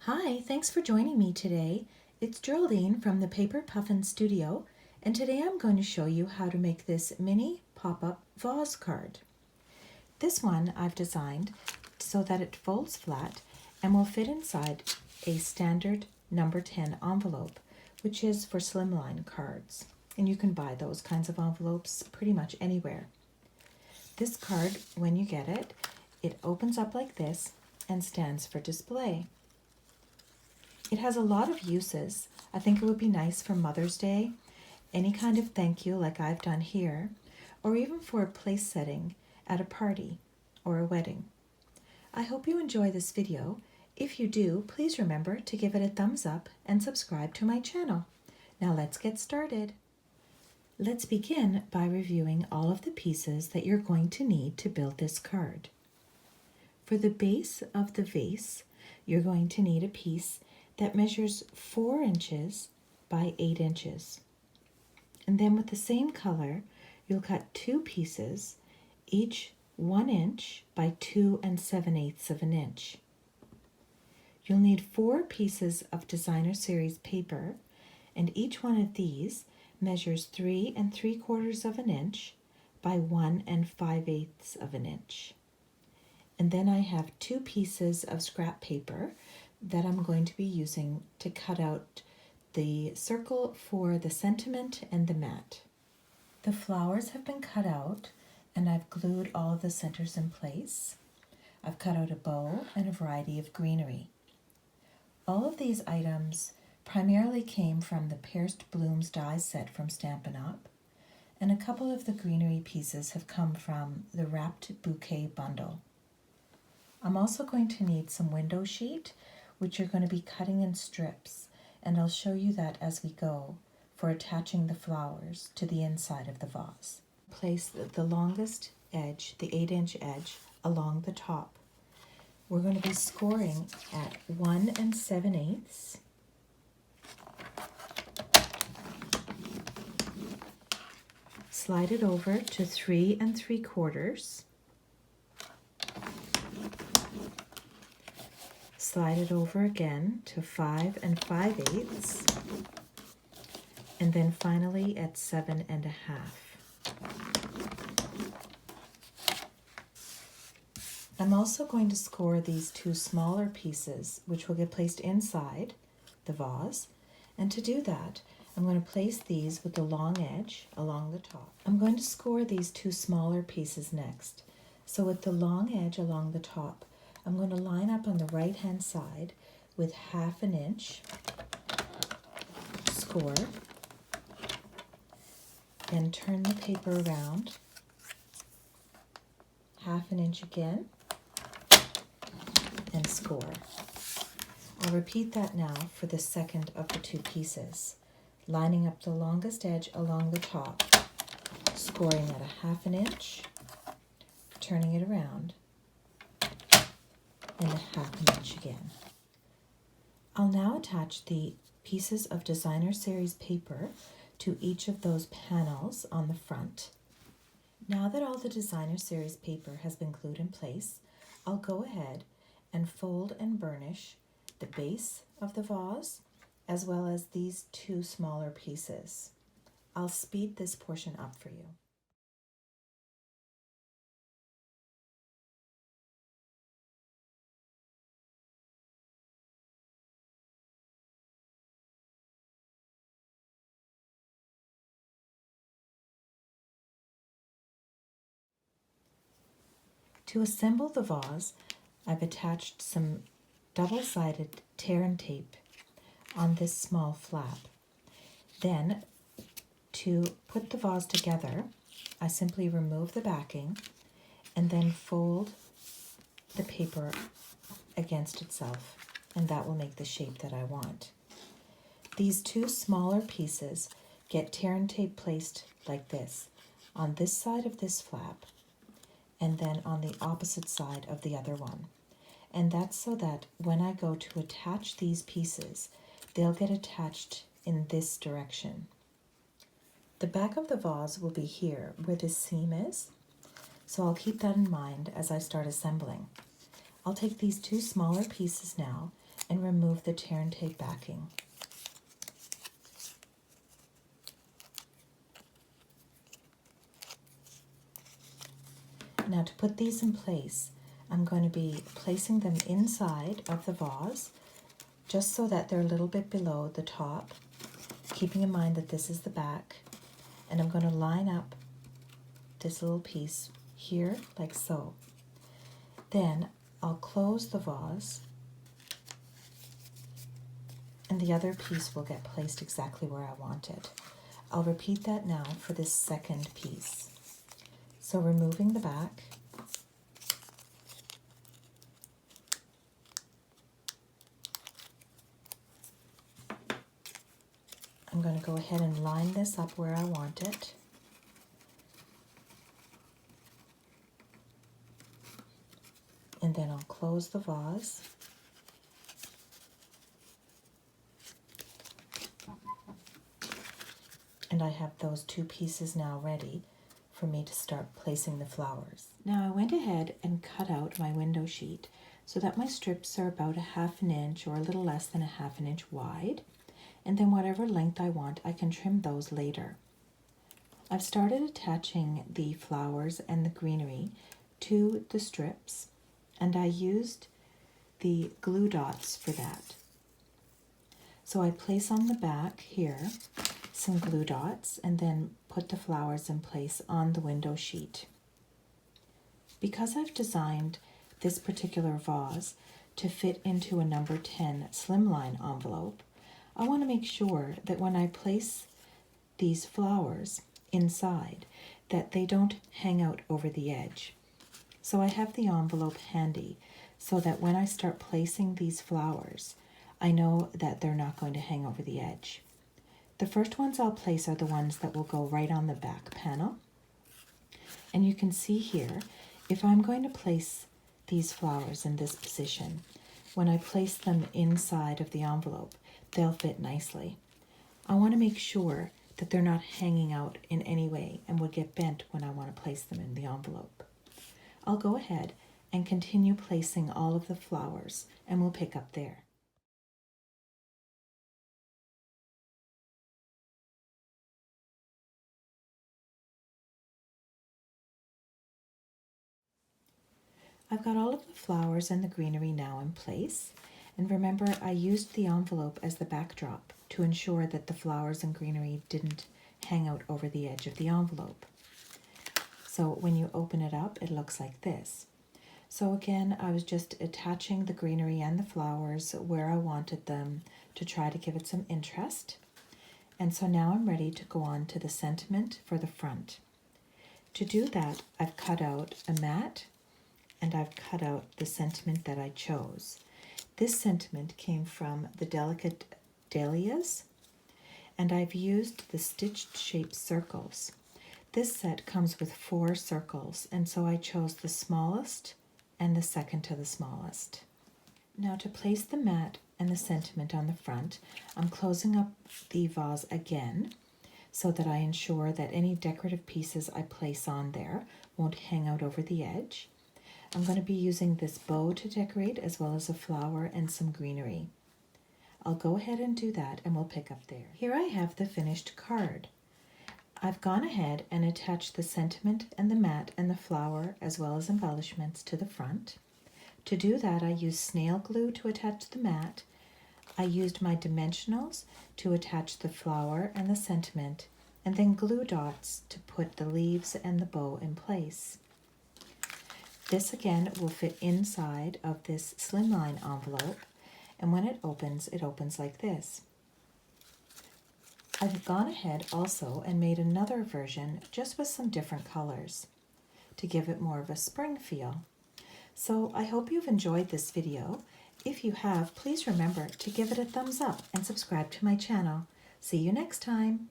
Hi, thanks for joining me today. It's Geraldine from the Paper Puffin Studio, and today I'm going to show you how to make this mini pop-up vase card. This one I've designed so that it folds flat and will fit inside a standard number 10 envelope, which is for slimline cards. And you can buy those kinds of envelopes pretty much anywhere. This card, when you get it, it opens up like this and stands for display. It has a lot of uses. I think it would be nice for Mother's Day, any kind of thank you like I've done here, or even for a place setting at a party or a wedding. I hope you enjoy this video. If you do, please remember to give it a thumbs up and subscribe to my channel. Now let's get started. Let's begin by reviewing all of the pieces that you're going to need to build this card. For the base of the vase, you're going to need a piece that measures 4 inches by 8 inches. And then with the same color, you'll cut 2 pieces, each 1 inch by 2 7/8 of an inch. You'll need 4 pieces of designer series paper, and each one of these measures 3 3/4 of an inch by 1 5/8 of an inch. And then I have 2 pieces of scrap paper that I'm going to be using to cut out the circle for the sentiment and the mat. The flowers have been cut out and I've glued all of the centers in place. I've cut out a bow and a variety of greenery. All of these items primarily came from the Pierced Blooms die set from Stampin' Up, and a couple of the greenery pieces have come from the Wrapped Bouquet bundle. I'm also going to need some window sheet, which you're going to be cutting in strips, and I'll show you that as we go for attaching the flowers to the inside of the vase. Place the longest edge, the 8-inch edge, along the top. We're going to be scoring at 1 7/8. Slide it over to 3 3/4. Slide it over again to 5 5/8, and then finally at 7 1/2. I'm also going to score these 2 smaller pieces, which will get placed inside the vase, and to do that, I'm going to place these with the long edge along the top. I'm going to score these 2 smaller pieces next. So with the long edge along the top, I'm going to line up on the right-hand side with 1/2 inch, score, then turn the paper around, 1/2 inch again, and score. I'll repeat that now for the second of the 2 pieces, lining up the longest edge along the top, scoring at 1/2 inch, turning it around, and 1/2 inch again. I'll now attach the pieces of designer series paper to each of those panels on the front. Now that all the designer series paper has been glued in place, I'll go ahead and fold and burnish the base of the vase as well as these 2 smaller pieces. I'll speed this portion up for you. To assemble the vase, I've attached some double-sided tear and tape on this small flap. Then, to put the vase together, I simply remove the backing and then fold the paper against itself, and that will make the shape that I want. These 2 smaller pieces get tear and tape placed like this, on this side of this flap, and then on the opposite side of the other one. And that's so that when I go to attach these pieces, they'll get attached in this direction. The back of the vase will be here where this seam is, so I'll keep that in mind as I start assembling. I'll take these two smaller pieces now and remove the tear and tape backing. Now to put these in place, I'm going to be placing them inside of the vase, just so that they're a little bit below the top, keeping in mind that this is the back. And I'm going to line up this little piece here, like so. Then I'll close the vase, and the other piece will get placed exactly where I want it. I'll repeat that now for this second piece. So removing the back, I'm going to go ahead and line this up where I want it. And then I'll close the vase. And I have those two pieces now ready for me to start placing the flowers. Now I went ahead and cut out my window sheet so that my strips are about 1/2 inch or a little less than 1/2 inch wide. And then whatever length I want, I can trim those later. I've started attaching the flowers and the greenery to the strips, and I used the glue dots for that. So I place on the back here some glue dots and then put the flowers in place on the window sheet. Because I've designed this particular vase to fit into a number 10 slimline envelope, I want to make sure that when I place these flowers inside, that they don't hang out over the edge. So I have the envelope handy so that when I start placing these flowers, I know that they're not going to hang over the edge. The first ones I'll place are the ones that will go right on the back panel. And you can see here, if I'm going to place these flowers in this position, when I place them inside of the envelope, they'll fit nicely. I want to make sure that they're not hanging out in any way and will get bent when I want to place them in the envelope. I'll go ahead and continue placing all of the flowers, and we'll pick up there. I've got all of the flowers and the greenery now in place, and remember I used the envelope as the backdrop to ensure that the flowers and greenery didn't hang out over the edge of the envelope. So when you open it up, it looks like this. So again, I was just attaching the greenery and the flowers where I wanted them to try to give it some interest. And so now I'm ready to go on to the sentiment for the front. To do that, I've cut out a mat and I've cut out the sentiment that I chose. This sentiment came from the Delicate Dahlias, and I've used the stitched shaped circles. This set comes with 4 circles, and so I chose the smallest and the second to the smallest. Now to place the mat and the sentiment on the front, I'm closing up the vase again so that I ensure that any decorative pieces I place on there won't hang out over the edge. I'm going to be using this bow to decorate as well as a flower and some greenery. I'll go ahead and do that and we'll pick up there. Here I have the finished card. I've gone ahead and attached the sentiment and the mat and the flower as well as embellishments to the front. To do that, I used snail glue to attach the mat. I used my dimensionals to attach the flower and the sentiment, and then glue dots to put the leaves and the bow in place. This again will fit inside of this slimline envelope, and when it opens like this. I've gone ahead also and made another version just with some different colors to give it more of a spring feel. So I hope you've enjoyed this video. If you have, please remember to give it a thumbs up and subscribe to my channel. See you next time.